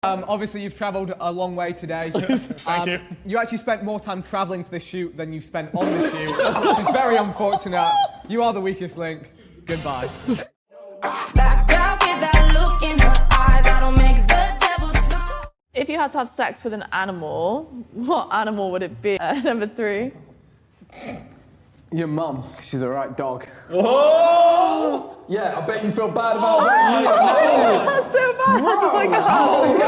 Obviously, you've travelled a long way today. Thank you. You actually spent more time travelling to this shoot than you spent on the shoot, which is very unfortunate. You are the weakest link. Goodbye. If you had to have sex with an animal, what animal would it be? Number 3. Your mum. She's a right dog. Oh! Yeah, I bet you feel bad about that. That's so bad. Oh, my God.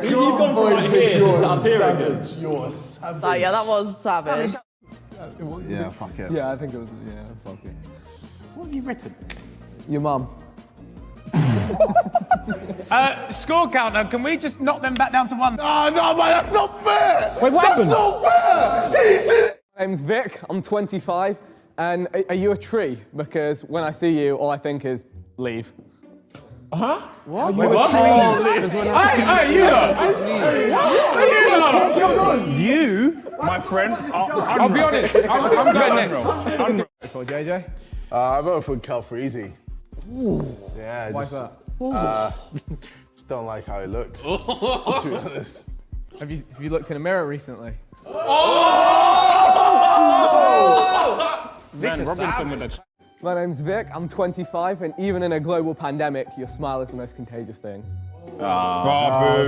You've gone from right here to up here again. You're savage. Yeah, that was savage. Yeah, fuck it. Yeah, I think it was. Yeah, fuck it. What have you written? Your mum. Score counter, can we just knock them back down to 1? Oh, no, man, that's not fair! Wait, what That's happened? not fair! He did it! My name's Vic, I'm 25, and are you a tree? Because when I see you, all I think is leave. Huh? What? Wait, what? Hey, you lot! You, my friend, I'll be honest, I'm going next. For JJ? I voted for Cal Freezy. Yeah, Why's that? Just don't like how he looks, to be honest. Have you looked in a mirror recently? Van Robinson with a... My name's Vic, I'm 25, and even in a global pandemic, your smile is the most contagious thing. How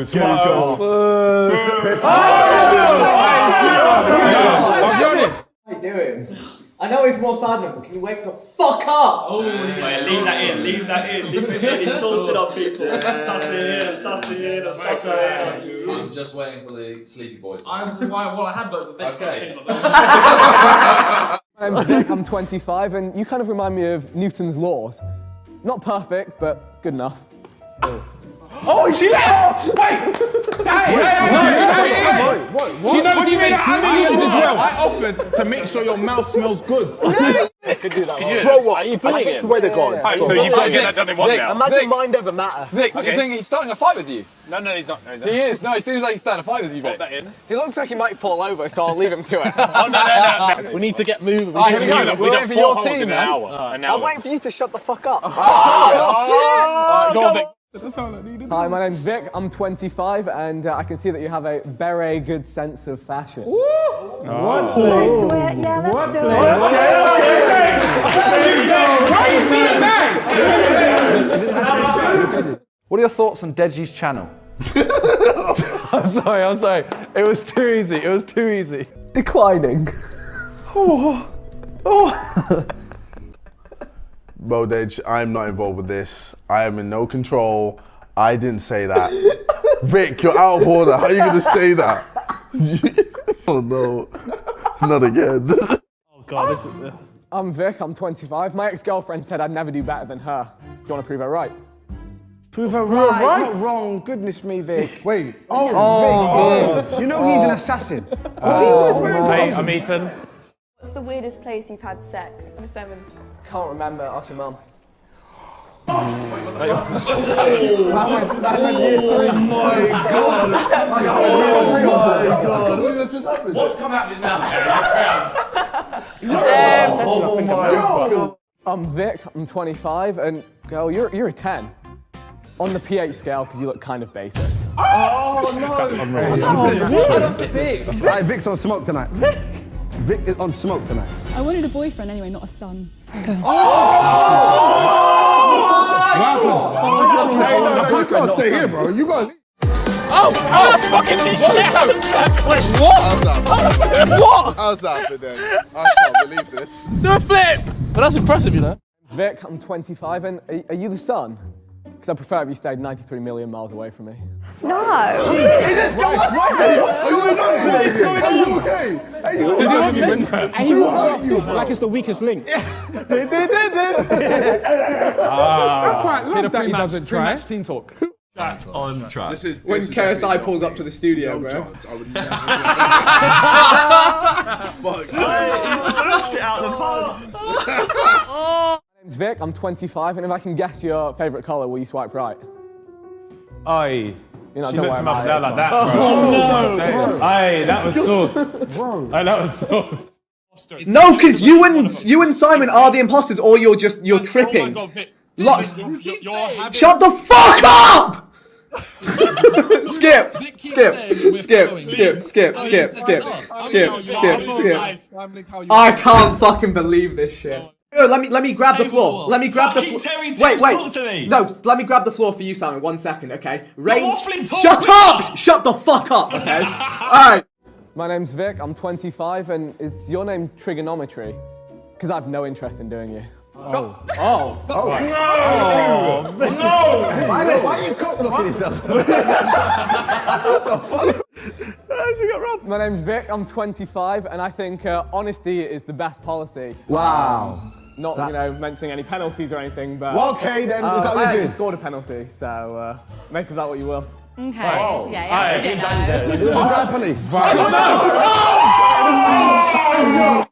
you doing? I know it's more Sidemen, but can you wake the fuck up? Wait, leave that in. Leave it in. He's sorted up, people. Sussing in. I'm just waiting for the sleepy boy to... I had voted for Vic. Okay. My name's Vic, I'm 25, and you kind of remind me of Newton's laws. Not perfect, but good enough. Oh, she let... Wait! Hey! She knows you made aliens as well. I offered to make sure your mouth smells good. Could do that. Throw what? I swear to God. So you've got to get that done in one now. Imagine mind over matter. Vic, do you think he's starting a fight with you? No, he's not. He is. No, he seems like he's starting a fight with you, Vic. Put that in. He looks like he might fall over, so I'll leave him to it. Oh, no. We need to get moving. Here we go. We're waiting for your team, in an man. hour. I'm waiting for you to shut the fuck up. Go on, Vic. Hi, my name's Vic, I'm 25, and I can see that you have a very good sense of fashion. Yeah, let's do it. What are your thoughts on Deji's channel? I'm sorry. It was too easy. Declining. Bro, Dej, I'm not involved with this. I am in no control. I didn't say that. Vic, you're out of order. How are you going to say that? Oh, no. Not again. Oh, God, this is... I'm Vic, I'm 25. My ex-girlfriend said I'd never do better than her. Do you want to prove her right? Prove her right, not wrong. Goodness me, Vic. Wait. Vic. You know he's an assassin. Hey, I'm Ethan. What's the weirdest place you've had sex? Number 7. Can't remember, ask your mum. That's year 3. What just happened? What's come out of his mouth? I'm Vic, I'm 25, and girl, you're a 10. On the pH scale, because you look kind of basic. Oh, no. That's unreal. Hey, Vic's on smoke tonight. Vic is on smoke tonight. I wanted a boyfriend anyway, not a son. Hey, no, you can't stay here, bro. You got to leave. Fucking Wait, what? How's that then? I can't believe this. do a flip! But that's impressive, you know? Vic, I'm 25, and are you the sun? Because I prefer if you stayed 93 million miles away from me. No. Are you okay? Does he want me? And he walks up like it's the weakest link. I quite love that he doesn't try. Team talk. Chat on track. When KSI pulls up to the studio, bro. I would never Fuck. He smashed it out the park. My name's Vic, I'm 25, and if I can guess your favourite colour, will you swipe right? Aye. You know, She don't looked worry him up about and down it, like it's that, bro. Oh, no. Aye, that was sauce. Aye, that was sauce. No, because you and Simon are the imposters, or you're tripping. Shut the fuck up! Skip. I can't fucking believe this shit. Let me grab the floor. Let me grab the floor. Wait. No, let me grab the floor for you, Simon. 1 second, okay? Rain. Shut up! Shut the fuck up, okay? Alright. My name's Vic, I'm 25, and is your name Trigonometry? Because I have no interest in doing you. No! Why are you looking at yourself? What the fuck? She got robbed. My name's Vic, I'm 25, and I think honesty is the best policy. Wow. Not, mentioning any penalties or anything, but... Well, okay, then. Is that what I you're actually doing? scored a penalty, so make of that what you will. Okay. Oh. Yeah. Dry penalty. No.